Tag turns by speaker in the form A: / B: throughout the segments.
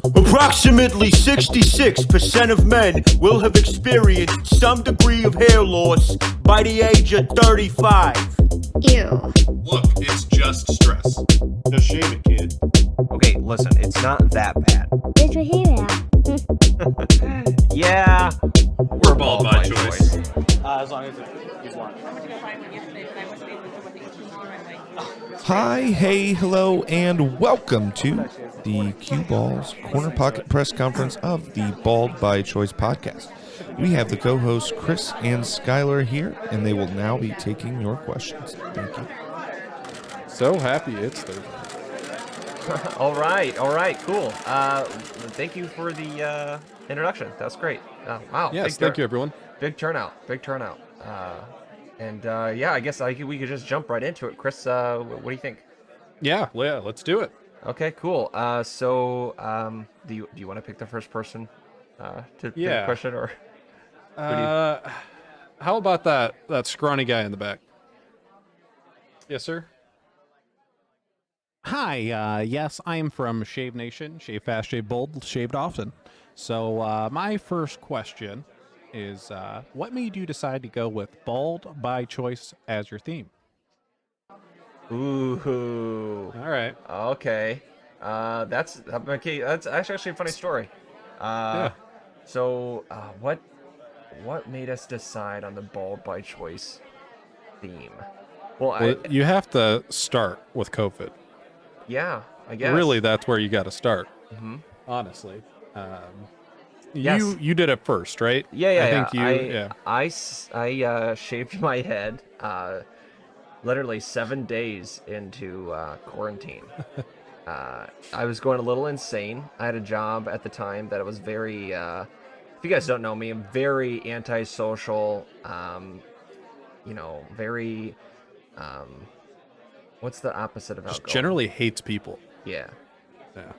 A: Approximately 66% of men will have experienced some degree of hair loss by the age of 35.
B: Ew.
C: Look, it's just stress. Just shave it, kid.
D: Okay, listen, it's not that bad.
B: Where's your hair at?
D: Yeah,
C: We're bald by choice.
E: As long as he's one.
F: Hi, hey, hello, and welcome to the Cue Balls Corner Pocket Press Conference of the Bald by Choice podcast. We have the co-hosts Chris and Skyler here, and they will now be taking your questions. Thank you.
G: So happy it's Thursday.
D: all right, cool. Thank you for the introduction. That's great. Wow.
G: Yes, thank you, everyone.
D: Big turnout. Yeah, I guess we could just jump right into it. Chris, what do you think?
G: Yeah, let's do it.
D: Okay, cool. Do you want to pick the first person to pick the question, or?
G: How about that scrawny guy in the back? Yes, sir.
H: Hi, yes, I am from Shave Nation. Shave fast, shave bold, shaved often. So my first question is, what made you decide to go with bald by choice as your theme?
D: Ooh.
G: All right.
D: Okay. That's okay. That's actually a funny story.
G: Yeah.
D: So, what made us decide on the bald by choice theme?
G: Well, you have to start with COVID.
D: Yeah, I guess.
G: Really, that's where you got to start.
D: Mm-hmm.
G: Honestly.
D: Yes.
G: You did it first, right?
D: Yeah. I shaved my head literally 7 days into quarantine. I was going a little insane. I had a job at the time that was very, if you guys don't know me, I'm very antisocial, very, what's the opposite of
G: Just
D: outgoing?
G: generally hates people.
D: Yeah.
G: Yeah.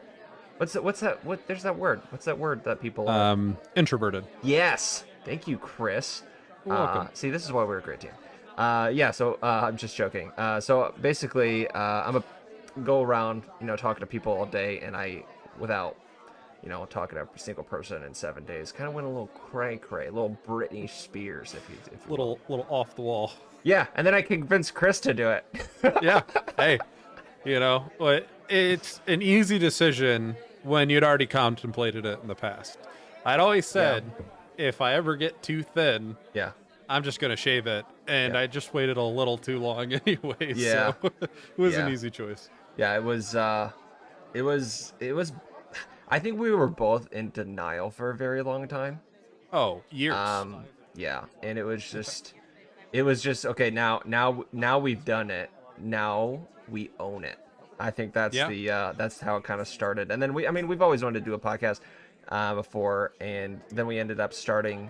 D: There's that word. What's that word that people
G: Introverted.
D: Yes. Thank you, Chris.
G: You're welcome.
D: See, this is why we're a great team. I'm just joking. So basically, I'm a go around, talking to people all day, and I, without, talking to a single person in 7 days, kind of went a little cray, a little Britney Spears, if you
G: Little off the wall.
D: Yeah, and then I convinced Chris to do it.
G: Yeah. Hey, it's an easy decision when you'd already contemplated it in the past. I'd always said, if I ever get too thin, I'm just going to shave it. And I just waited a little too long anyway.
D: Yeah.
G: So it was an easy choice.
D: Yeah, it was, I think we were both in denial for a very long time.
G: Oh, years.
D: Yeah. And it was just, okay, now we've done it. Now we own it. I think that's that's how it kind of started. And then we've always wanted to do a podcast before, and then we ended up starting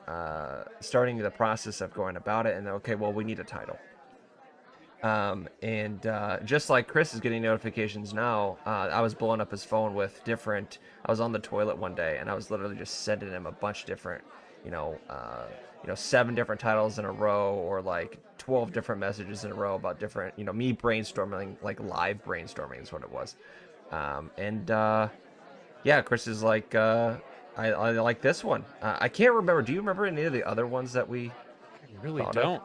D: the process of going about it, and okay, well, we need a title. Just like Chris is getting notifications now, I was blowing up his phone with different. I was on the toilet one day, and I was literally just sending him a bunch of different, 7 different titles in a row, or like 12 different messages in a row about different, me brainstorming, like live brainstorming is what it was. Chris is like, I like this one. I can't remember. Do you remember any of the other ones that we?
G: I really don't.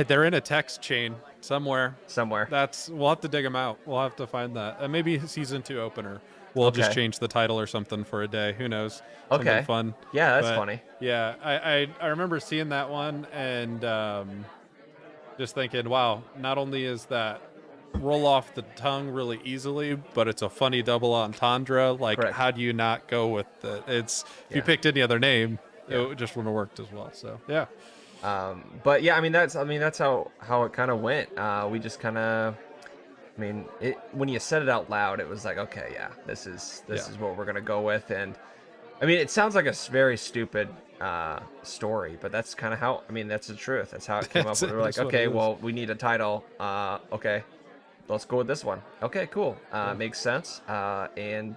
G: They're in a text chain somewhere. We'll have to dig them out. We'll have to find that. Maybe season 2 opener. We'll just change the title or something for a day. Who knows? Something fun.
D: Yeah, that's funny.
G: Yeah, I remember seeing that one and just thinking, wow, not only is that roll off the tongue really easily, but it's a funny double entendre. Like,
D: Correct.
G: How do you not go with it? If you picked any other name, it just wouldn't have worked as well. So, yeah.
D: But yeah, that's how it kind of went. We just kind of, when you said it out loud, it was like, okay, yeah, this is what we're gonna go with. And it sounds like a very stupid story, but that's kind of how. That's the truth. That's how it came up. We were like, okay, well, we need a title. Okay, let's go with this one. Okay, cool. Makes sense. And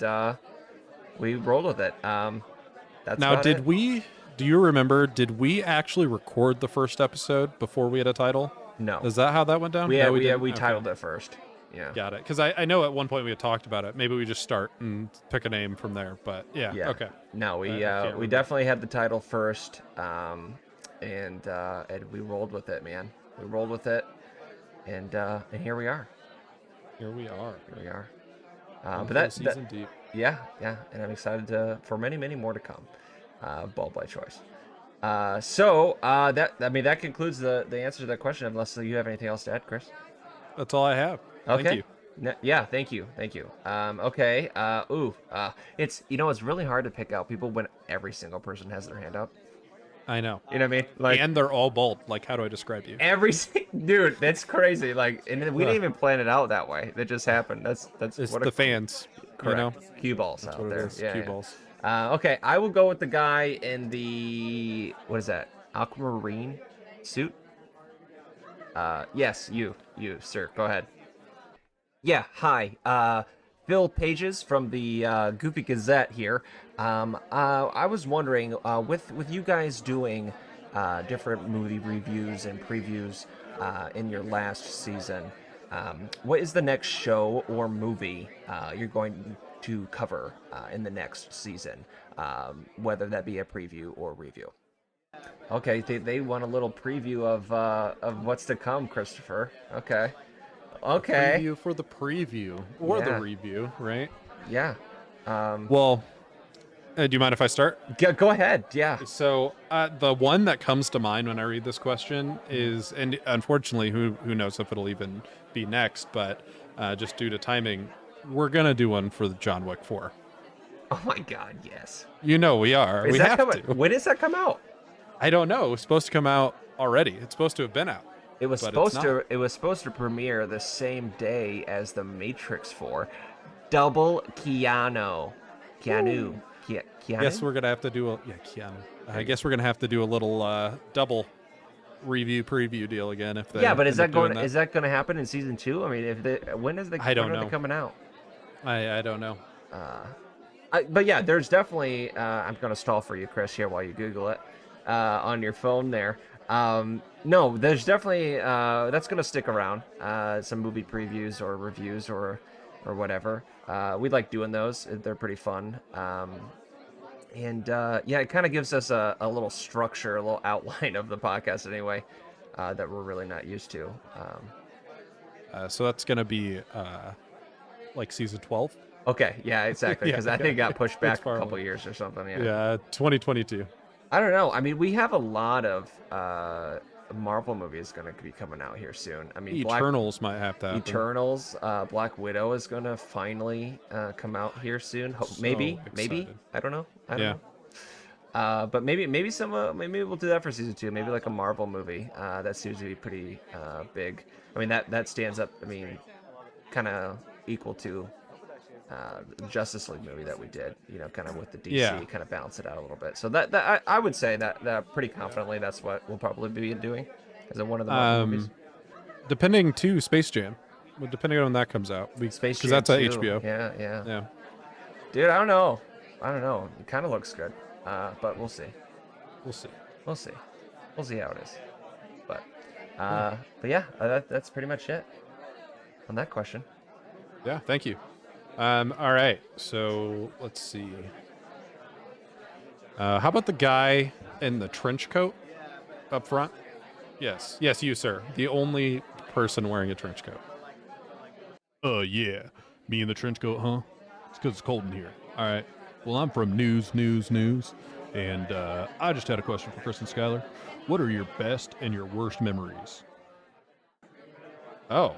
D: we rolled with it. That's
G: now, do you remember, did we actually record the first episode before we had a title?
D: No.
G: Is that how that went down?
D: We titled it first. Yeah.
G: Got it. Because I know at one point we had talked about it. Maybe we just start and pick a name from there. But yeah. Okay.
D: No, we
G: remember.
D: definitely had the title first, and we rolled with it, man. We rolled with it, and here we are.
G: Here we are.
D: Here we are.
G: One
D: But
G: full
D: that
G: season deep.
D: Yeah, and I'm excited for many, many more to come. Ball by choice. That concludes the answer to that question. Unless you have anything else to add, Chris.
G: That's all I have.
D: Okay.
G: Thank you.
D: Yeah, thank you. Okay. It's it's really hard to pick out people when every single person has their hand up.
G: I know.
D: You know what I mean?
G: And they're all bald. Like, how do I describe you?
D: Dude, that's crazy. Like, and we didn't even plan it out that way. That just happened. That's
G: It's
D: what
G: the fans.
D: correct.
G: You know?
D: Cue balls
G: That's
D: out
G: what
D: there.
G: it is. Cue balls.
D: Okay, I will go with the guy in the what is that? Aquamarine suit? Yes, you, sir. Go ahead. Yeah, hi. Phil Pages from the Goofy Gazette here. I was wondering, with you guys doing different movie reviews and previews in your last season, what is the next show or movie you're going to cover in the next season, whether that be a preview or review? Okay, they want a little preview of what's to come, Christopher. Okay.
G: Preview for the preview or the review, right?
D: Yeah.
G: Well, do you mind if I start?
D: Go ahead. Yeah.
G: So the one that comes to mind when I read this question is, and unfortunately, who knows if it'll even be next, but just due to timing, we're gonna do one for the John Wick 4.
D: Oh my God, yes.
G: We are. We have to.
D: When does that come out?
G: I don't know. It was supposed to come out already. It's supposed to have been out.
D: It was supposed to premiere the same day as The Matrix 4. Double Keanu. Keanu.
G: Guess we're gonna have to do Keanu. I guess we're gonna have to do a little double review preview deal again if they.
D: Yeah, but is that going to happen in season 2? I mean, when is
G: I don't know.
D: They coming out?
G: I don't know.
D: But yeah, there's definitely. I'm gonna stall for you, Chris, here while you Google it on your phone there. No, there's definitely that's gonna stick around. Some movie previews or reviews or whatever. We like doing those. They're pretty fun. And it kind of gives us a little structure, a little outline of the podcast anyway, that we're really not used to.
G: So that's gonna be like season 12.
D: Okay, yeah, exactly. Because I think it got pushed back a couple
G: away.
D: years or something.
G: Yeah, 2022.
D: I don't know. I mean, we have a lot of Marvel movies going to be coming out here soon. I mean,
G: Eternals might have to happen.
D: Eternals, Black Widow is going to finally come out here soon. Maybe. I don't know. I don't know. But maybe we'll do that for season 2. Maybe like a Marvel movie. That seems to be pretty big. I mean, that stands up. I mean, kind of equal to the Justice League movie that we did, kind of with the DC, kind of balance it out a little bit. So that I would say that pretty confidently that's what we'll probably be doing as one of the Marvel movies.
G: Depending to Space Jam, depending on when that comes out,
D: Space Jam,
G: because that's at
D: 2.
G: HBO.
D: Yeah. Dude, I don't know. It kind of looks good, but we'll see. We'll see how it is. But yeah, that's pretty much it on that question.
G: Yeah, thank you. All right, so let's see. How about the guy in the trench coat up front? Yes, you, sir. The only person wearing a trench coat. Yeah. Me in the trench coat, huh? It's because it's cold in here. All right. Well, I'm from News, and I just had a question for Chris and Skyler. What are your best and your worst memories? Oh.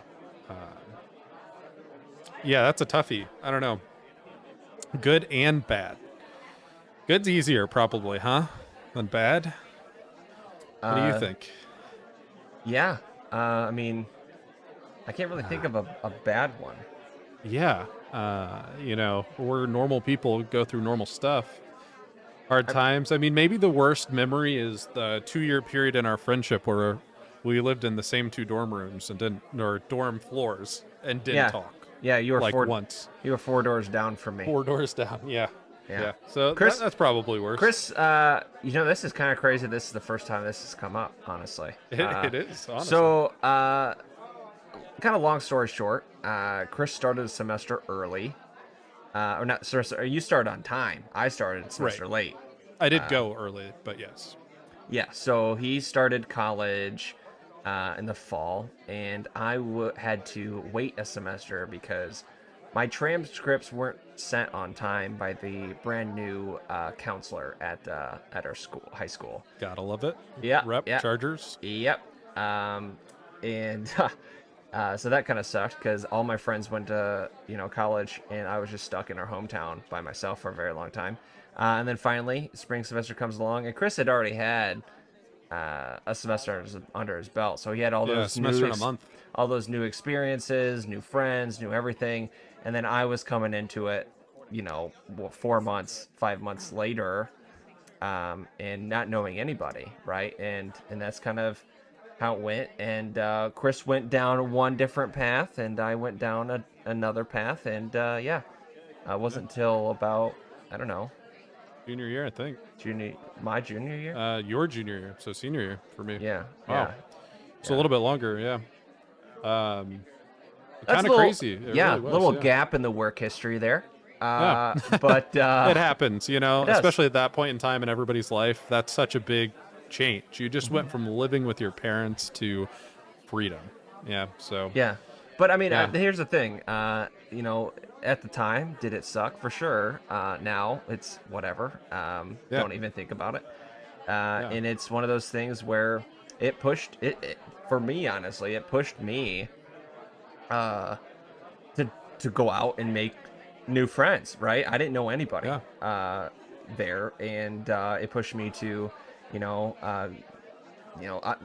G: Yeah, that's a toughie. I don't know. Good and bad. Good's easier, probably, huh? Than bad? What do you think?
D: Yeah. I mean, I can't really think of a bad one.
G: Yeah. We're normal people, go through normal stuff. Hard times. I mean, maybe the worst memory is the 2-year period in our friendship where we lived in the same 2 dorm rooms or dorm floors and didn't talk.
D: Yeah, you were
G: once.
D: You were 4 doors down from me.
G: 4 doors down. Yeah. So
D: Chris,
G: that's probably worse.
D: Chris, this is kind of crazy. This is the first time this has come up, honestly.
G: It is, honestly.
D: So, kind of long story short, Chris started a semester early. Or not, sorry, you started on time. I started a semester late.
G: I did go early, but yes.
D: Yeah, so he started college in the fall, and I had to wait a semester because my transcripts weren't sent on time by the brand new counselor at our high school.
G: Gotta love it.
D: Yeah,
G: Rep Chargers.
D: Yep. And so that kind of sucked because all my friends went to college, and I was just stuck in our hometown by myself for a very long time. And then finally, spring semester comes along, and Chris had already had a semester under his belt, so he had all those
G: semester in a month,
D: all those new experiences, new friends, new everything. And then I was coming into it, 4 months, 5 months later, and not knowing anybody, right? And that's kind of how it went. And Chris went down one different path, and I went down another path. And it wasn't until about, I don't know,
G: junior year, I think.
D: My junior year?
G: Your junior year, so senior year for me.
D: Yeah.
G: Wow.
D: Yeah.
G: It's a little bit longer, yeah. Kind of crazy. It really was,
D: little gap in the work history there. But
G: it happens,
D: it
G: especially at that point in time in everybody's life. That's such a big change. You just
D: Mm-hmm.
G: went from living with your parents to freedom. Yeah, so.
D: Yeah. But I mean, here's the thing. At the time, did it suck? For sure. Now it's whatever. Don't even think about it. And it's one of those things where it pushed it for me, honestly, it pushed me to go out and make new friends, right? I didn't know anybody there, and it pushed me to,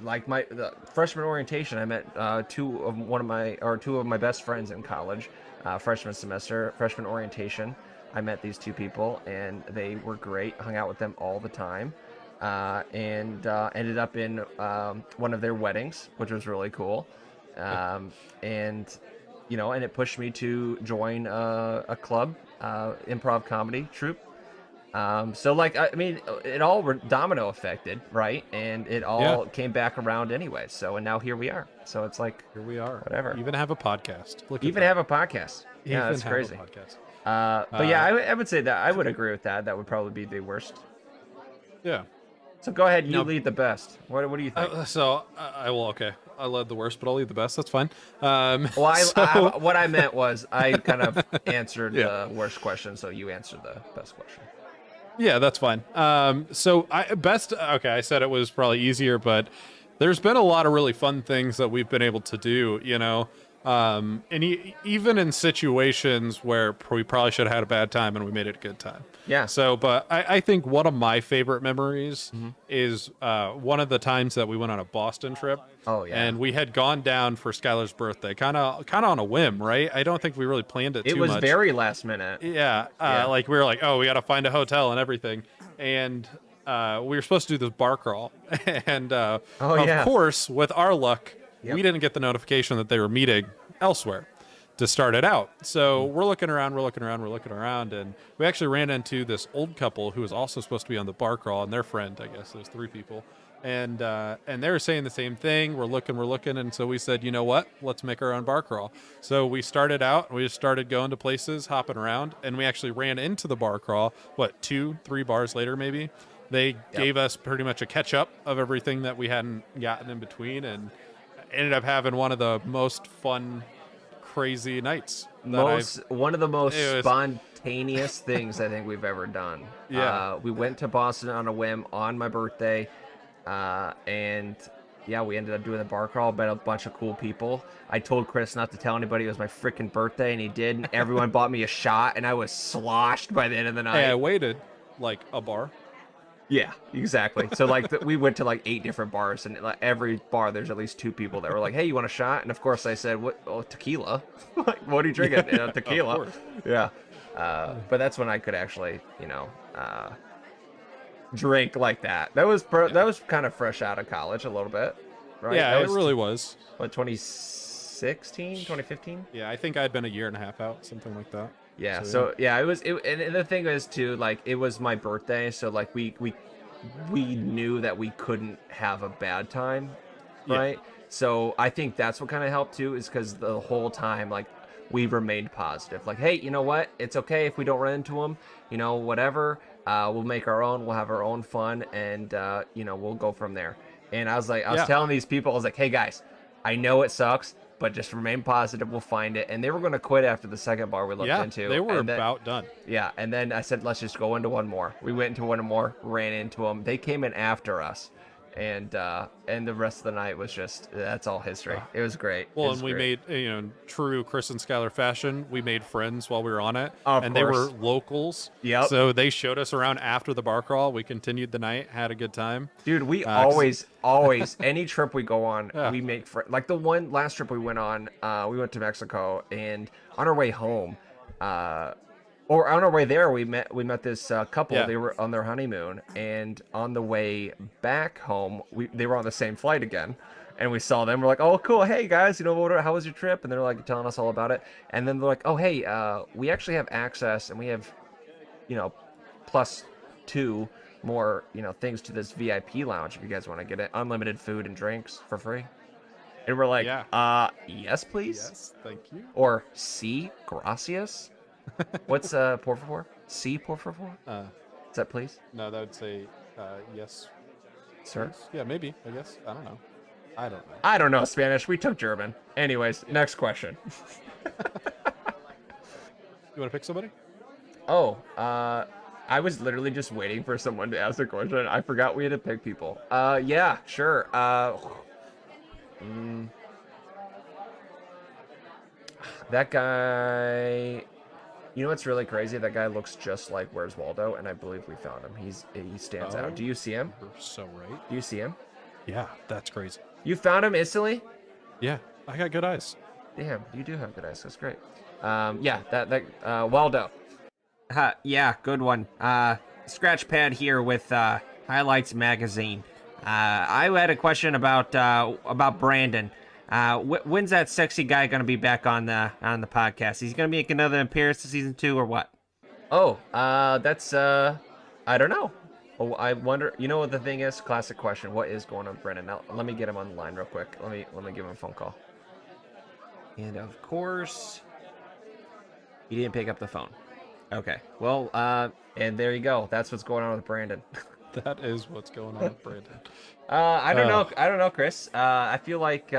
D: like the freshman orientation, I met two of my best friends in college. Freshman semester, freshman orientation, I met these two people, and they were great. Hung out with them all the time, and ended up in one of their weddings, which was really cool. And it pushed me to join a club, improv comedy troupe. So like, I mean, it all domino affected, right? And it all came back around anyway. So, and now here we are. So it's like,
G: here we are.
D: Whatever.
G: Even have a podcast.
D: Have a podcast. Yeah, that's crazy. But yeah, I would say that I would agree with that. That would probably be the worst.
G: Yeah.
D: So go ahead. You lead the best. What do you think?
G: I will. Okay. I led the worst, but I'll lead the best. That's fine.
D: What I meant was I kind of answered the worst question, so you answered the best question.
G: Yeah, that's fine. I said it was probably easier, but there's been a lot of really fun things that we've been able to do, and even in situations where we probably should have had a bad time and we made it a good time.
D: Yeah.
G: So, but I think one of my favorite memories is one of the times that we went on a Boston trip.
D: Oh yeah.
G: And we had gone down for Skyler's birthday, kind of on a whim, right? I don't think we really planned it too much.
D: It was very last minute.
G: Yeah. Like we were like, oh, we got to find a hotel and everything. And we were supposed to do this bar crawl. And of course, with our luck, we didn't get the notification that they were meeting elsewhere to start it out. So we're looking around, and we actually ran into this old couple who was also supposed to be on the bar crawl, and their friend, I guess. There's 3 people. And they were saying the same thing. We're looking, and so we said, you know what? Let's make our own bar crawl. So we started out, we just started going to places, hopping around, and we actually ran into the bar crawl, 2-3 bars later maybe. They gave us pretty much a catch-up of everything that we hadn't gotten in between, and ended up having one of the most fun, crazy nights.
D: One of the most spontaneous things I think we've ever done.
G: Yeah.
D: We went to Boston on a whim on my birthday, and we ended up doing the bar crawl. Met a bunch of cool people. I told Chris not to tell anybody it was my freaking birthday, and he did. And everyone bought me a shot, and I was sloshed by the end of the night.
G: Hey, I waited like a bar.
D: Yeah, exactly. So like we went to like 8 different bars, and like every bar there's at least 2 people that were like, "Hey, you want a shot?" And of course I said, "What? Oh, tequila? Like, what are you drinking?" Tequila. Yeah. But that's when I could actually, drink like that. That was kind of fresh out of college a little bit, right?
G: Yeah, it really was.
D: What, 2016, 2015?
G: Yeah, I think I'd been a year and a half out, something like that.
D: Yeah, it was, and the thing is too, like, it was my birthday, so like we knew that we couldn't have a bad time, right? So I think that's what kind of helped too, is because the whole time, like, we remained positive. Like, hey, you know what? It's okay if we don't run into them. You know, whatever. We'll make our own. We'll have our own fun, and you know, we'll go from there. And I was telling these people, I was like, hey guys, I know it sucks, but just remain positive. We'll find it. And they were going to quit after the second bar we looked into.
G: They were about done.
D: Yeah, and then I said, let's just go into one more. We went into one more, ran into them. They came in after us. And the rest of the night was just, that's all history. It was great.
G: Well, and we made, true Chris and Skyler fashion, we made friends while we were on it.
D: Of
G: and
D: course.
G: They were locals.
D: Yep.
G: So they showed us around after the bar crawl. We continued the night, had a good time.
D: Dude, we always, any trip we go on, we make friends. Like the one last trip we went on, we went to Mexico, and on our way home, or on our way there, we met this couple.
G: Yeah.
D: They were on their honeymoon, and on the way back home, they were on the same flight again, and we saw them. We're like, "Oh, cool! Hey guys, how was your trip?" And they're like telling us all about it. And then they're like, "Oh, hey, we actually have access, and we have, +2 more, things to this VIP lounge if you guys want to get it. Unlimited food and drinks for free." And we're like, yes, please.
G: Yes, thank you.
D: Or sí, gracias. What's por favor? Sí, por favor? Is that please?
G: No, that would say yes.
D: Sir?
G: Yes. Yeah, maybe, I guess. I don't know.
D: I don't know Spanish. We took German. Anyways, next question.
G: You want to pick somebody?
D: Oh, I was literally just waiting for someone to ask a question. I forgot we had to pick people. Yeah, sure. That guy... You know what's really crazy? That guy looks just like Where's Waldo, and I believe we found him. He stands out. Do you see him?
G: You're so right.
D: Do you see him?
G: Yeah, that's crazy.
D: You found him instantly?
G: Yeah, I got good eyes.
D: Damn, you do have good eyes. That's great. Yeah, that Waldo. Yeah, good one. Scratch Pad here with Highlights Magazine. I had a question about Brandon. When's that sexy guy gonna be back on the podcast? He's gonna make another appearance in season 2 or what? Oh, that's I don't know. Oh, I wonder. You know what the thing is? Classic question. What is going on with Brandon? Now, let me get him on the line real quick. Let me give him a phone call. And of course, he didn't pick up the phone. Okay. Well, and there you go. That's what's going on with Brandon.
G: That is what's going on with Brandon.
D: I don't know. I don't know, Chris. I feel like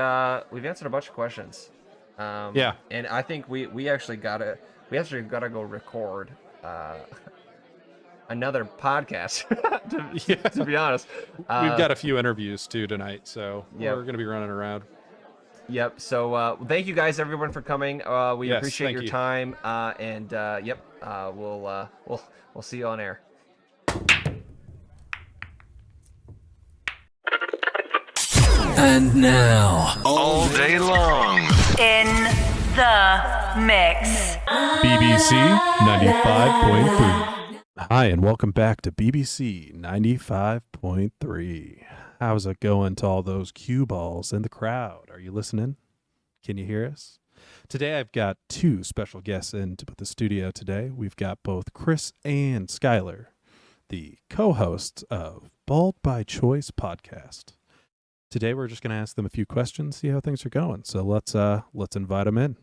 D: we've answered a bunch of questions.
G: Yeah.
D: And I think we actually gotta go record another podcast. to be honest,
G: we've got a few interviews too tonight, so
D: Yep.
G: we're gonna be running around.
D: Yep. So thank you guys, everyone, for coming. We
G: Yes,
D: appreciate
G: thank
D: your
G: you.
D: time. And yep. We'll see you on air.
I: And now, all day long,
J: In the mix.
G: BBC 95.3. Hi, and welcome back to BBC 95.3. How's it going to all those cue balls in the crowd? Are you listening? Can you hear us? Today I've got two special guests into the studio today. We've got both Chris and Skyler, the co-hosts of Bald by Choice podcast. Today we're just going to ask them a few questions, see how things are going. So let's invite them in.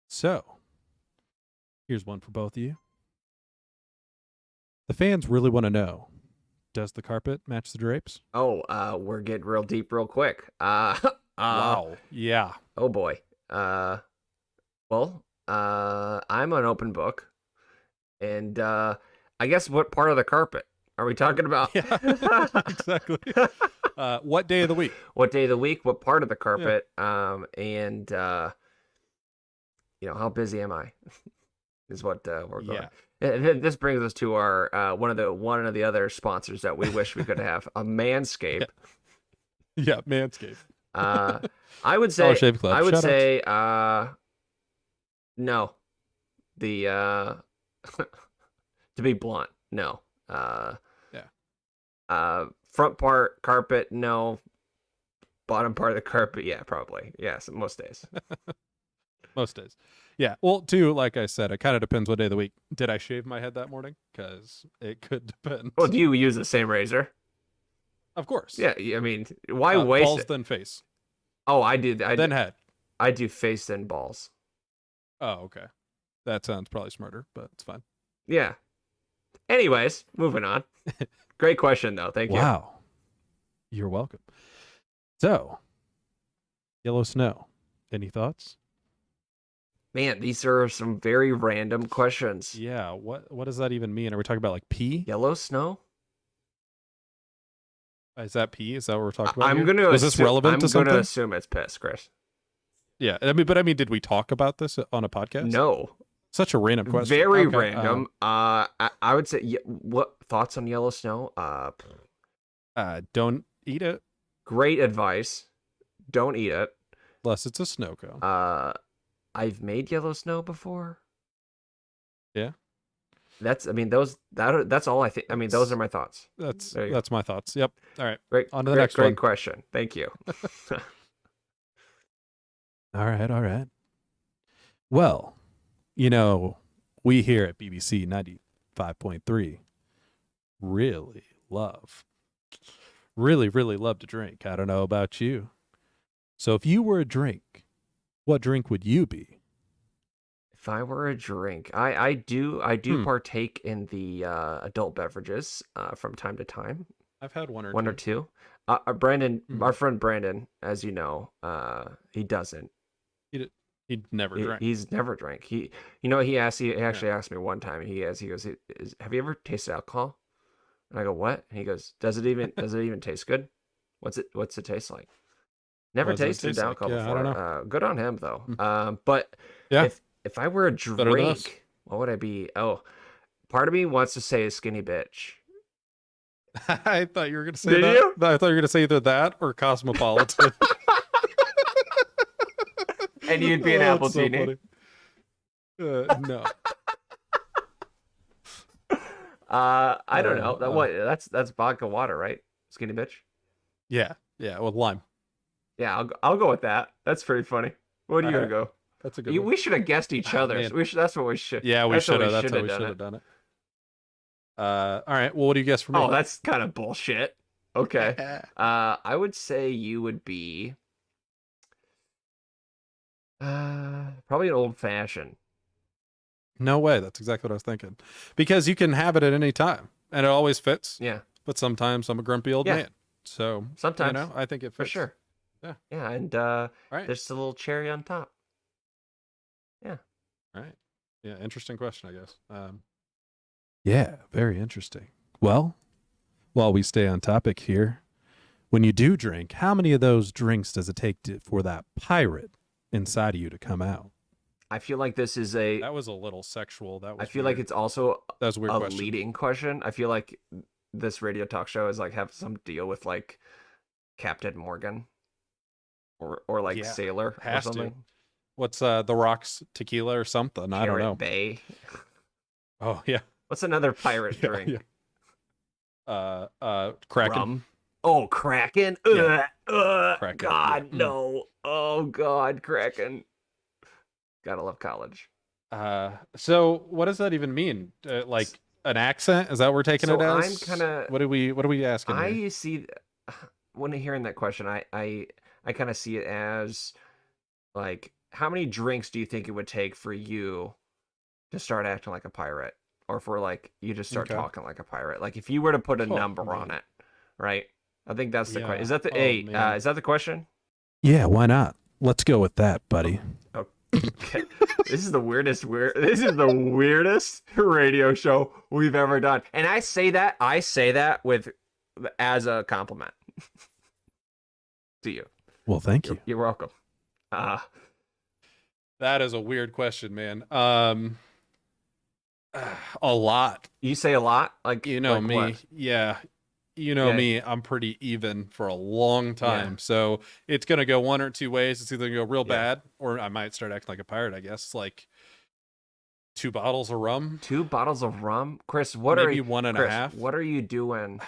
G: So, here's one for both of you. The fans really want to know, does the carpet match the drapes?
D: Oh, we're getting real deep real quick.
G: Wow. Yeah.
D: Oh boy. Well, I'm an open book, and I guess what part of the carpet are we talking about?
G: Yeah, exactly. What day of the week?
D: What day of the week? What part of the carpet? And how busy am I? Is what we're going.
G: Yeah.
D: And this brings us to our one of the other sponsors that we wish we could have, a Manscaped.
G: Yeah, Manscaped.
D: I would say
G: Dollar Shave Club.
D: I would
G: Shout
D: say no. The to be blunt, no. Front part carpet, no. Bottom part of the carpet, yeah, probably. Yes, most days.
G: Most days. Yeah. Well, too, like I said, it kind of depends what day of the week. Did I shave my head that morning? Because it could depend.
D: Well, do you use the same razor?
G: Of course.
D: Yeah, I mean, why waste
G: balls
D: it?
G: then face?
D: Oh, I do.
G: Then head.
D: I do face then balls.
G: Oh, okay. That sounds probably smarter, but it's fine.
D: Yeah. Anyways, moving on. Great question, though. Thank you.
G: Wow. You're welcome. So, yellow snow. Any thoughts?
D: Man, these are some very random questions.
G: Yeah. What does that even mean? Are we talking about like pee?
D: Yellow snow?
G: Is that pee? Is that what we're talking about?
D: I'm gonna.
G: Was this relevant to something?
D: I'm gonna assume it's piss, Chris.
G: Yeah. I mean, did we talk about this on a podcast?
D: No.
G: Such a random question.
D: Very
G: Okay,
D: random. I would say. What thoughts on yellow snow?
G: Don't eat it
D: Great advice. Don't eat it.
G: unless it's a snow cone.
D: I've made yellow snow before.
G: Yeah.
D: That's all I think. I mean, those are my thoughts.
G: That's my thoughts. Yep. All right.
D: Great.
G: On to the next one.
D: Great question. Thank you.
G: All right. Well, we here at BBC 95.3 really love to drink. I don't know about you. So if you were a drink, what drink would you be?
D: If I were a drink, I do partake in the adult beverages from time to time.
G: I've had one
D: or two. Brandon, our friend Brandon, as you know, he doesn't.
G: He never drank.
D: He's never drank. He actually asked me one time. He goes, have you ever tasted alcohol? And I go, what? And he goes, does it even taste good? What's it taste like? Never tasted alcohol before. I don't know. Good on him though. But
G: yeah.
D: If I were a drink, what would I be? Oh, part of me wants to say a skinny bitch.
G: I thought you were going to say
D: Did
G: that.
D: you?
G: I thought you were going to say either that or Cosmopolitan.
D: And you'd be an apple genie.
G: No.
D: I don't know. That's vodka water, right? Skinny bitch.
G: Yeah, with lime.
D: Yeah, I'll go with that. That's pretty funny. What are you gonna go?
G: That's a good one.
D: We should have guessed each other. That's what we should.
G: Yeah, we should have. That's how we should have done it. All right. Well, what do you guess for me?
D: Oh, that's kind of bullshit. Okay. I would say you would be probably an old fashioned.
G: No way. That's exactly what I was thinking. Because you can have it at any time, and it always fits.
D: Yeah.
G: But sometimes I'm a grumpy old man. So
D: sometimes
G: I think it fits.
D: For sure.
G: Yeah.
D: Yeah, and
G: right.
D: There's a little cherry on top. Yeah.
G: All right. Yeah, interesting question, I guess. Yeah, very interesting. Well, while we stay on topic here, when you do drink, how many of those drinks does it take for that pirate inside of you to come out?
D: I feel like this is
G: that was a little sexual.
D: I feel like it's also
G: that was a weird question.
D: Leading question. I feel like this radio talk show is like have some deal with like Captain Morgan or like Sailor or something.
G: What's The Rock's tequila or something? I don't know.
D: Bay.
G: Oh yeah.
D: What's another pirate drink?
G: Yeah. Kraken.
D: Rum. Oh, Kraken.
G: Yeah.
D: Kraken. God no. Oh God, Kraken. Gotta love college.
G: So what does that even mean? Like an accent? Is that what we're taking it as?
D: I'm kind of.
G: What are we asking?
D: I see. When hearing that question, I kind of see it as like, how many drinks do you think it would take for you to start acting like a pirate, or for like you just start talking like a pirate? Like if you were to put a number on it, right? I think that's the question. Is that the is that the question?
G: Yeah, why not? Let's go with that, buddy.
D: Okay. This is the weirdest radio show we've ever done. And I say that with as a compliment to you.
G: Well, thank you.
D: You're welcome.
G: That is a weird question, man. A lot.
D: You say a lot? Like
G: me.
D: What?
G: Yeah. Me, I'm pretty even for a long time. Yeah. So it's going to go one or two ways. It's either going to go real bad, or I might start acting like a pirate, I guess. Like 2 bottles of rum.
D: 2 bottles of rum? Chris,
G: maybe one and a half.
D: What are you doing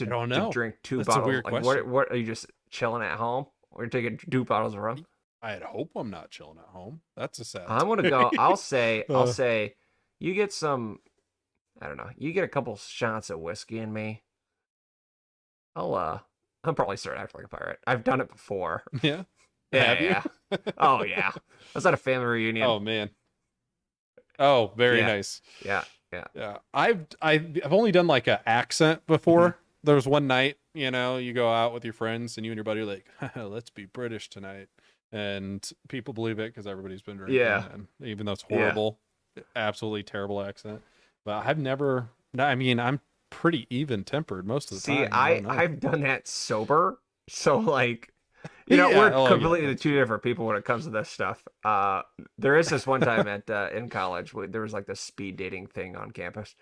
G: I don't know.
D: to drink 2
G: That's
D: bottles?
G: A weird question.
D: What are you just chilling at home? Or you're taking 2 bottles of rum?
G: I'd hope I'm not chilling at home. That's a sad
D: I'm going to go. I'll say you get some, I don't know, you get a couple shots of whiskey in me. I'll probably start acting like a pirate. I've done it before.
G: Yeah.
D: Yeah,
G: Have you?
D: yeah. Oh yeah. I was at a family reunion.
G: Oh man. Oh, very
D: Yeah.
G: nice.
D: Yeah, yeah.
G: Yeah. I've only done like an accent before.
D: Mm-hmm.
G: There was one night, you go out with your friends and you and your buddy are like, let's be British tonight. And people believe it because everybody's been drinking.
D: Yeah.
G: And even though it's horrible, absolutely terrible accent. But I've never, I mean, I'm pretty even tempered most of the time.
D: I've done that sober. So like,
G: Yeah,
D: we're completely two different people when it comes to this stuff. There is this one time in college, there was like this speed dating thing on campus,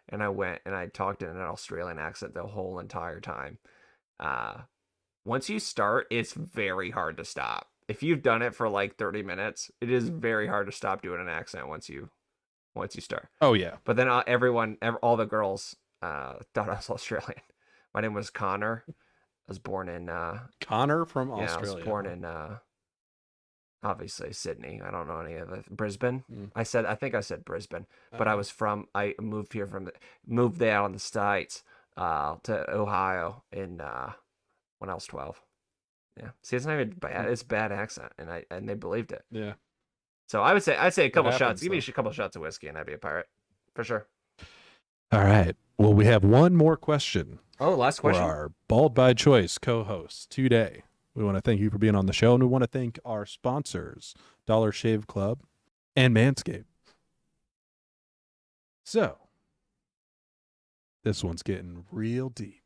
D: and I went and I talked in an Australian accent the whole entire time. Once you start, it's very hard to stop. If you've done it for like 30 minutes, it is very hard to stop doing an accent once you start.
G: Oh yeah.
D: But then all the girls thought I was Australian. My name was Connor. I was born in
G: Connor from Australia.
D: Yeah, I was born in obviously Sydney. I don't know any of it. Brisbane. I think I said Brisbane, but I moved there on the States to Ohio in when I was 12. Yeah. See, it's not even bad. It's a bad accent, and they believed it.
G: Yeah.
D: So I'd say a couple
G: happens,
D: shots. Give me a couple shots of whiskey, and I'd be a pirate for sure.
G: All right. Well, we have one more question.
D: Oh, last question.
G: For our Bald by Choice co-hosts today. We want to thank you for being on the show, and we want to thank our sponsors, Dollar Shave Club and Manscaped. So, this one's getting real deep.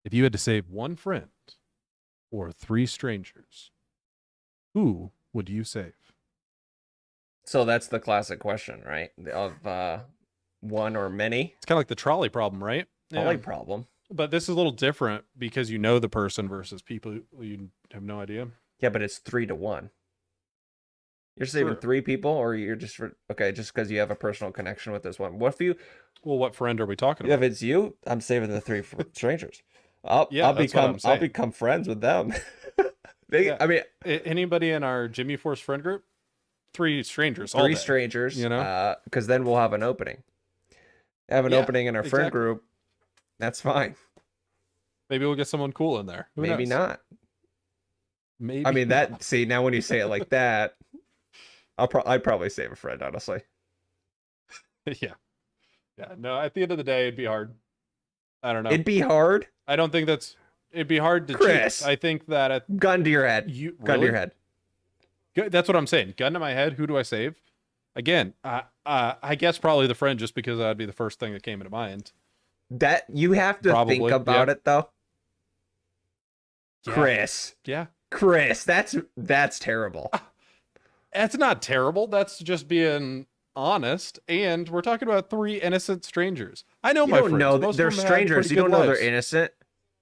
G: If you had to save one friend or 3 strangers, who would you save?
D: So that's the classic question, right? Of one or many.
G: It's kind of like the trolley problem, right?
D: Trolley problem.
G: But this is a little different because you know the person versus people you have no idea.
D: Yeah, but it's 3 to 1. You're saving 3 people, or you're just just because you have a personal connection with this one. What if you?
G: Well, what friend are we talking about?
D: If it's you, I'm saving the 3 strangers. I'll become friends with them. I mean,
G: anybody in our Jimmy Force friend group, 3 strangers.
D: 3 strangers. Because then we'll have an opening. Opening in our friend group. That's fine.
G: Maybe we'll get someone cool in there.
D: Maybe not.
G: Maybe.
D: I mean that. See, now when you say it like that, I'd probably save a friend, honestly.
G: Yeah. No, at the end of the day, it'd be hard. I don't know.
D: It'd be hard.
G: I don't think it'd be hard to
D: Chris,
G: choose. I think that
D: gun to your head. Gun to your head.
G: That's what I'm saying. Gun to my head. Who do I save? Again, I guess probably the friend, just because that'd be the first thing that came into mind.
D: That you have to think about it though.
G: Yeah.
D: Chris.
G: Yeah.
D: Chris, that's terrible.
G: That's not terrible. That's just being honest. And we're talking about 3 innocent strangers. I know my friends.
D: Know
G: Most
D: they're
G: of them
D: strangers. You don't know they're innocent.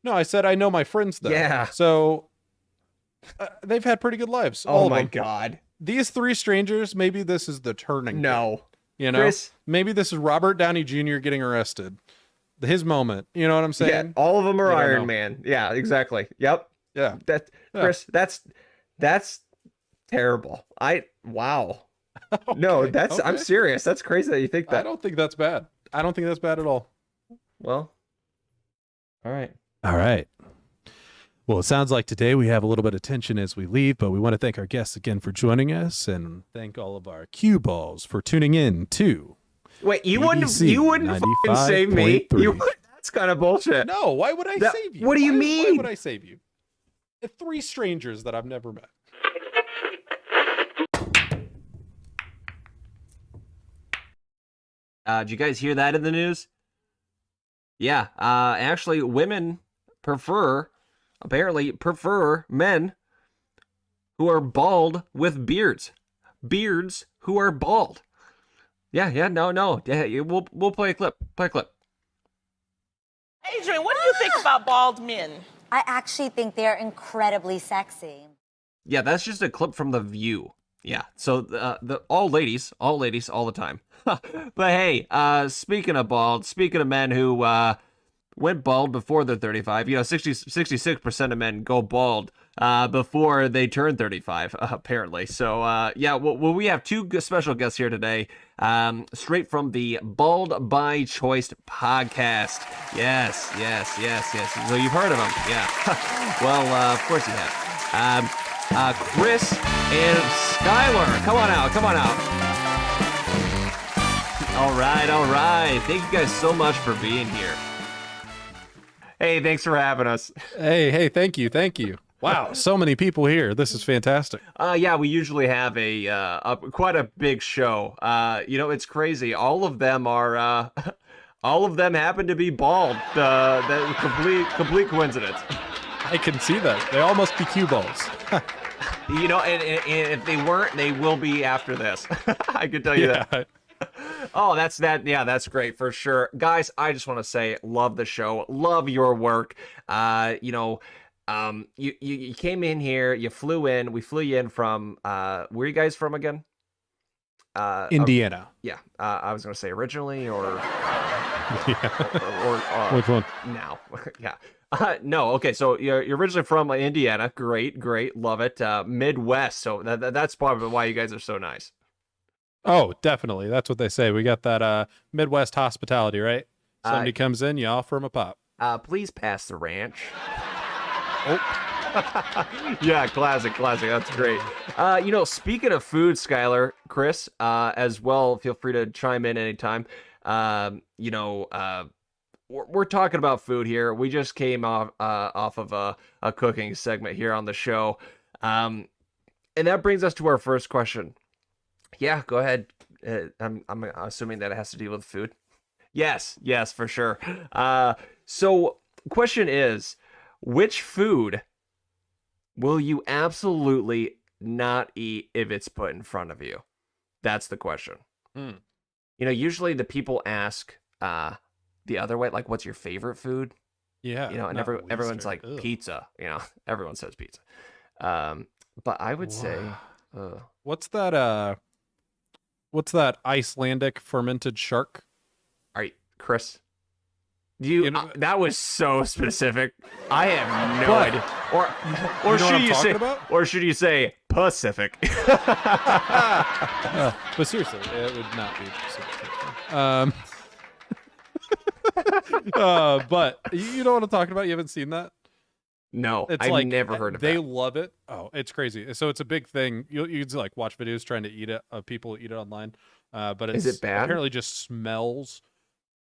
G: No, I said I know my friends though.
D: Yeah.
G: So they've had pretty good lives.
D: Oh my God.
G: These 3 strangers, maybe this is the turning point.
D: Chris,
G: maybe this is Robert Downey Jr. getting arrested. His moment. You know what I'm saying?
D: Yeah, all of them are Iron Man. Yeah, exactly. Yep.
G: Yeah.
D: Chris, that's terrible. Wow. Okay. No, I'm serious. That's crazy that you think that.
G: I don't think that's bad. I don't think that's bad at all.
D: Well, all right.
G: All right. Well, it sounds like today we have a little bit of tension as we leave, but we want to thank our guests again for joining us and thank all of our cue balls for tuning in to.
D: Wait, you wouldn't fucking save me. That's kind of bullshit.
G: No, why would I save you?
D: What do you mean?
G: Why would I save you? 3 strangers that I've never met.
D: Did you guys hear that in the news? Yeah, actually women apparently prefer men who are bald with beards. Beards who are bald. Yeah, no. Yeah, we'll play a clip.
K: Adrian, what do you think about bald men?
L: I actually think they're incredibly sexy.
D: Yeah, that's just a clip from The View. Yeah, so the all ladies, all the time. But hey, speaking of men who went bald before they're 35, 66% of men go bald before they turn 35, apparently. So, yeah, well, we have two special guests here today, straight from the Bald by Choice podcast. Yes. So you've heard of them, yeah. Well, of course you have. Chris and Skyler, come on out. All right. Thank you guys so much for being here. Hey, thanks for having us.
G: Hey, thank you. Wow, so many people here. This is fantastic.
D: Yeah, we usually have quite a big show. It's crazy. All of them happen to be bald. That complete coincidence.
G: I can see that. They all must be cue balls.
D: And if they weren't, they will be after this. I can tell you that. Oh, that's that's great for sure. Guys, I just want to say, love the show, love your work. You came in here, we flew you in from, where are you guys from again?
G: Indiana.
D: I was going to say originally or
G: which one?
D: Now. Yeah. No. Okay. So you're originally from Indiana. Great. Love it. Midwest. So that's probably why you guys are so nice.
G: Oh, definitely. That's what they say. We got that Midwest hospitality, right? Somebody comes in, you offer them a pop.
D: Please pass the ranch.
G: Oh.
D: Yeah, classic. That's great. Speaking of food, Skyler, Chris, as well, feel free to chime in anytime. We're talking about food here. We just came off of a cooking segment here on the show. And that brings us to our first question. Yeah, go ahead. I'm assuming that it has to do with food. Yes, for sure. So question is, which food will you absolutely not eat if it's put in front of you? That's the question. Usually the people ask the other way, like, what's your favorite food?
G: Yeah.
D: And everyone's like, ugh. Pizza. Everyone says pizza. But I would say,
G: what's that Icelandic fermented shark?
D: All right, Chris. That was so specific. I have no idea. Or should you say Pacific?
G: But seriously, it would not be Pacific. But you know what I'm talking about? You haven't seen that?
D: No, I've never heard of
G: they
D: that.
G: They love it. Oh, it's crazy. So it's a big thing. You like watch videos trying to eat it. People eat it online. But
D: is it bad?
G: Apparently just smells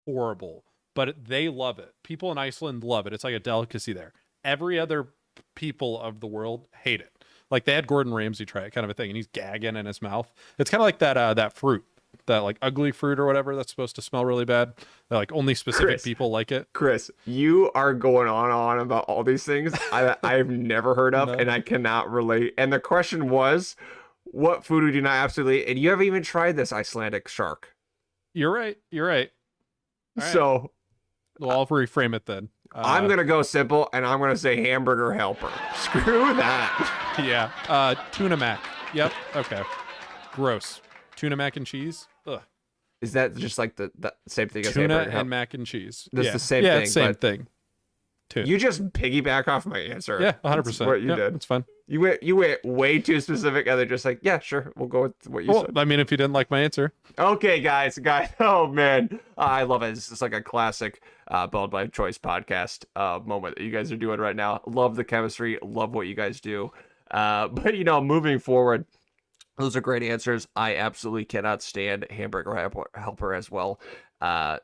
G: horrible. But they love it. People in Iceland love it. It's like a delicacy there. Every other people of the world hate it. Like they had Gordon Ramsay try it, kind of a thing, and he's gagging in his mouth. It's kind of like that fruit, that like ugly fruit or whatever that's supposed to smell really bad. That like only specific people like it.
D: Chris, you are going on about all these things I've never heard of, and I cannot relate. And the question was, what food would you not absolutely eat? And you haven't even tried this Icelandic shark.
G: You're right. All right.
D: So,
G: well, I'll reframe it then.
D: I'm going to go simple, and I'm going to say hamburger helper. Screw that.
G: Yeah. Tuna mac. Yep. Okay. Gross. Tuna mac and cheese. Ugh.
D: Is that just like the same thing as
G: tuna
D: hamburger
G: and mac and cheese?
D: That's the same
G: thing.
D: thing.
G: Yeah, same thing. Tuna.
D: You just piggyback off my answer.
G: Yeah, 100%.
D: That's what you did.
G: It's fun.
D: You went way too specific, and they're just like, yeah, sure, we'll go with what you said.
G: I mean, if you didn't like my answer.
D: Okay, guys. Oh man, I love it. It's just like a classic Bald by Choice podcast moment that you guys are doing right now. Love the chemistry. Love what you guys do. But moving forward, those are great answers. I absolutely cannot stand hamburger helper as well.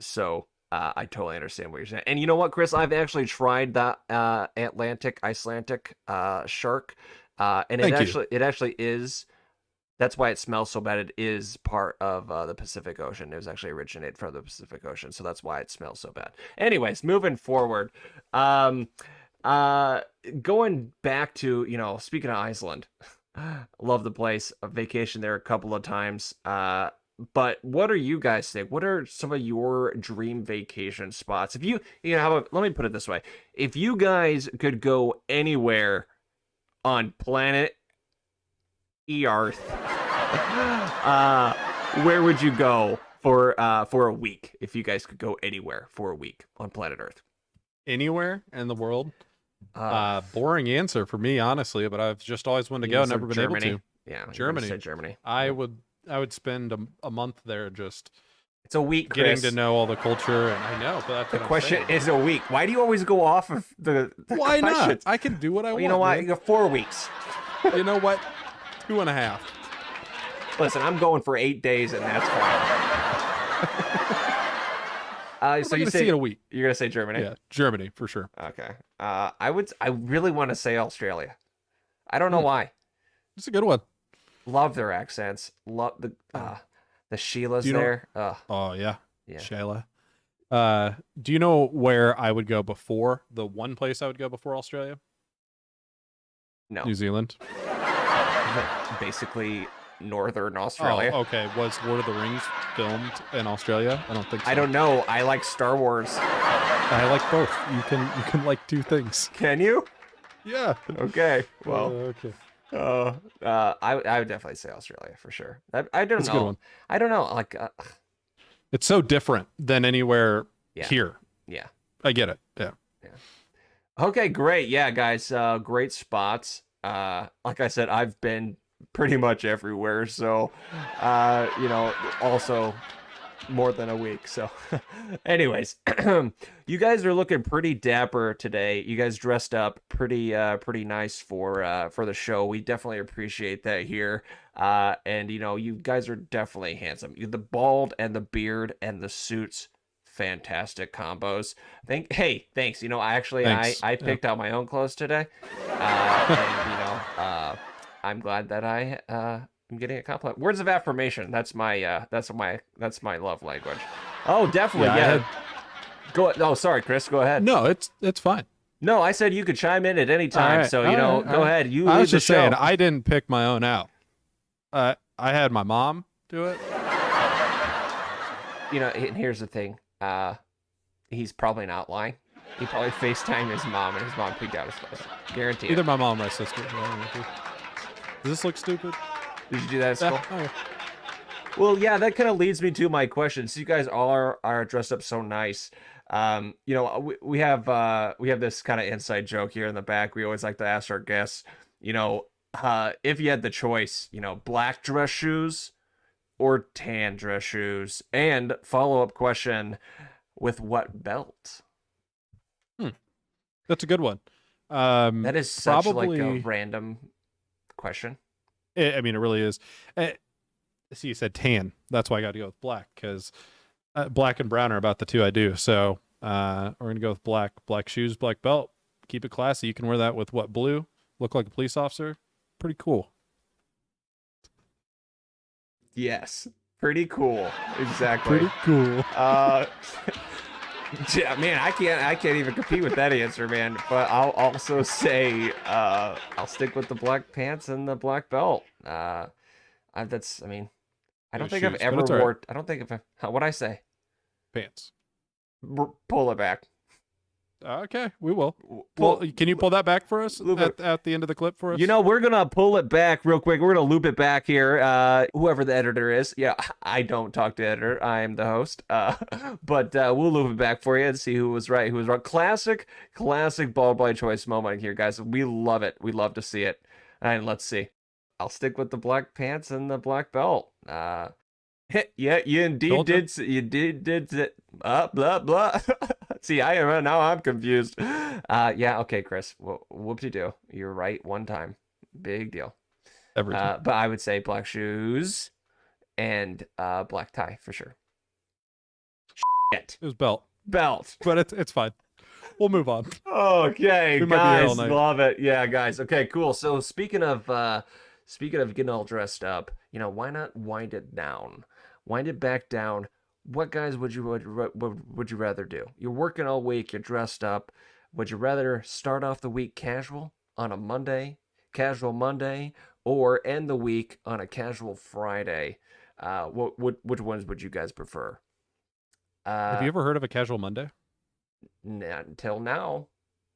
D: So I totally understand what you're saying. And you know what, Chris? I've actually tried that Icelandic shark, and it actually is. That's why it smells so bad. It is part of the Pacific Ocean. It was actually originated from the Pacific Ocean, so that's why it smells so bad. Anyways, moving forward, going back to speaking of Iceland, love the place. A vacation there a couple of times. But what are you guys think? What are some of your dream vacation spots? If let me put it this way: if you guys could go anywhere on planet Earth, where would you go for a week? If you guys could go anywhere for a week on planet Earth,
G: anywhere in the world, Boring answer for me, honestly, but I've just always wanted to go, never been able to.
D: Yeah,
G: Germany.
D: Say Germany.
G: I would spend a month there just.
D: It's a week,
G: getting
D: Chris.
G: to know all the culture, and I know, but that's
D: the question is a week. Why do you always go off of the
G: Why
D: questions?
G: not? I can do what I want.
D: You know what?
G: Man.
D: You got 4 weeks.
G: You know what? 2.5.
D: Listen, I'm going for 8 days, and that's fine. So you say
G: in a week?
D: You're gonna say Germany?
G: Yeah, Germany for sure.
D: Okay. I really want to say Australia. I don't know why.
G: It's a good one.
D: Love their accents. Love the Sheilas there.
G: Oh yeah. Sheila. Do you know where I would go before? The one place I would go before Australia?
D: No.
G: New Zealand.
D: Basically northern Australia.
G: Oh, okay. Was Lord of the Rings filmed in Australia? I don't think so.
D: I don't know. I like Star Wars.
G: I like both. You can like two things.
D: Can you?
G: Yeah.
D: Okay. Well.
G: Okay.
D: I would definitely say Australia for sure. I don't
G: It's
D: know.
G: a good one.
D: I don't know. Like,
G: it's so different than anywhere here.
D: Yeah.
G: I get it. Yeah.
D: Okay, great. Yeah, guys, great spots. Like I said, I've been pretty much everywhere. So, also more than a week. So anyways, you guys are looking pretty dapper today. You guys dressed up pretty nice for the show. We definitely appreciate that here. And you guys are definitely handsome. The bald and the beard and the suits, fantastic combos. Hey, thanks. Thanks. I picked out my own clothes today. And I'm glad that I'm getting a compliment. Words of affirmation. That's my love language. Oh, definitely. Yeah. Go. Oh, sorry, Chris. Go ahead.
G: No, it's fine.
D: No, I said you could chime in at any time.
G: Right,
D: so go ahead. You.
G: I
D: lead
G: was
D: the
G: just
D: show.
G: saying I didn't pick my own out. I had my mom do it.
D: And here's the thing. He's probably not lying. He probably FaceTimed his mom, and his mom picked out his clothes. Guaranteed.
G: Either my mom or my sister. Does this look stupid?
D: Did you do that at school?
G: Yeah.
D: Well, yeah, that kind of leads me to my question. So you guys all are dressed up so nice. We have this kind of inside joke here in the back. We always like to ask our guests, if you had the choice, black dress shoes or tan dress shoes, and follow-up question, with what belt?
G: That's a good one.
D: That is such
G: probably,
D: like a random question.
G: I mean, it really is. See, you said tan. That's why I got to go with black, because black and brown are about the two I do. So we're going to go with black. Black shoes, black belt. Keep it classy. You can wear that with what, blue? Look like a police officer. Pretty cool.
D: Yes. Pretty cool. Exactly.
G: Pretty cool.
D: Yeah, man, I can't even compete with that answer, man. But I'll also say I'll stick with the black pants and the black belt. I don't think I've ever wore. I don't think what'd I say?
G: Pants.
D: Pull it back.
G: Okay, we will. Can you pull that back for us at the end of the clip for us?
D: We're going to pull it back real quick. We're going to loop it back here. Whoever the editor is. Yeah, I don't talk to editor. I am the host. But we'll loop it back for you and see who was right, who was wrong. Classic ball by choice moment here, guys. We love it. We love to see it. And let's see. I'll stick with the black pants and the black belt. Yeah, you indeed did. You did. Blah blah. See, I'm confused. Yeah, okay, Chris. Well, whoop-de-doo. You're right one time. Big deal.
G: Every time.
D: But I would say black shoes and black tie for sure. Shit.
G: It was belt.
D: Belt.
G: But it's fine. We'll move on.
D: Okay, guys, love it. Yeah, guys. Okay, cool. So speaking of getting all dressed up, why not wind it down? Wind it back down. What guys would you rather do? You're working all week, you're dressed up. Would you rather start off the week casual on a Monday, casual Monday, or end the week on a casual Friday? Which ones would you guys prefer?
G: Have you ever heard of a casual Monday?
D: Not until now.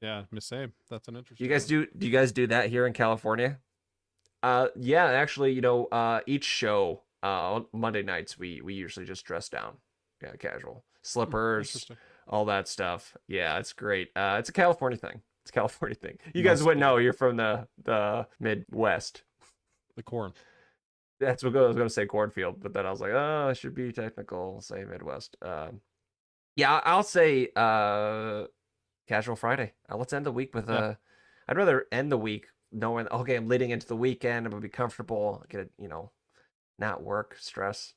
G: Yeah, same. That's an interesting.
D: Do you guys do that here in California? Yeah, actually, each show. Monday nights we usually just dress down, casual, slippers, all that stuff. Yeah, it's great. It's a California thing It's a California thing. You guys wouldn't know. You're from the Midwest.
G: The corn.
D: That's what I was going to say cornfield, but then I was like, oh, it should be technical. Say Midwest. Yeah, I'll say casual Friday. Let's end the week with I'd rather end the week knowing, okay, I'm leading into the weekend. I'm going to be comfortable. Get not work, stress.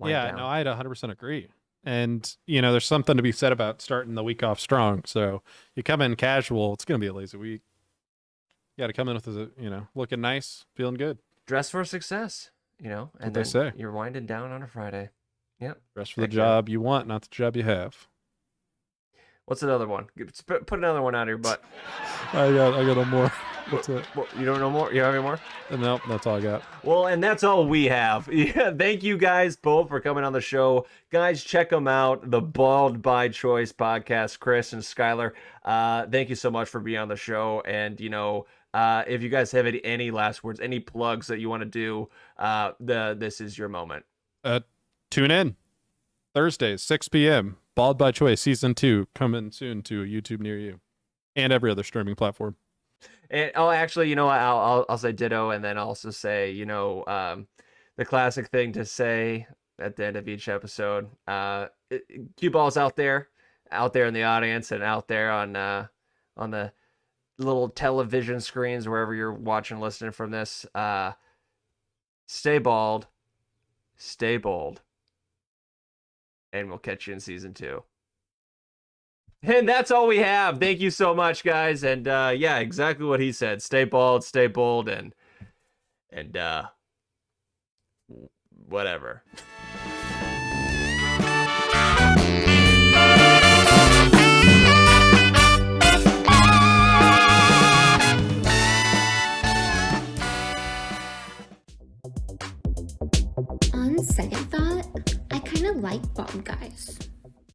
D: Down.
G: No, I'd 100% agree. And, there's something to be said about starting the week off strong. So you come in casual, it's going to be a lazy week. You got to come in with, looking nice, feeling good.
D: Dress for success, and then
G: say.
D: You're winding down on a Friday. Yep.
G: Dress for the job you want, not the job you have.
D: What's another one? Put another one out of your butt.
G: I got one more. That's it.
D: You don't know more? You have any more?
G: Nope, that's all I got.
D: Well, and that's all we have. Yeah, thank you guys both for coming on the show. Guys, check them out. The Bald by Choice podcast, Chris and Skyler. Thank you so much for being on the show. And, if you guys have any last words, any plugs that you want to do, this is your moment.
G: Tune in Thursdays, 6 p.m. Bald by Choice Season 2 coming soon to a YouTube near you and every other streaming platform.
D: And actually, I'll say ditto, and then also say, the classic thing to say at the end of each episode. Cue balls out there in the audience, and out there on the little television screens wherever you're watching, listening from this. Stay bald, stay bold, and we'll catch you in season 2. And that's all we have. Thank you so much, guys. And yeah, exactly what he said. Stay bald, stay bold, and whatever.
B: On second thought, I kind of like bald guys.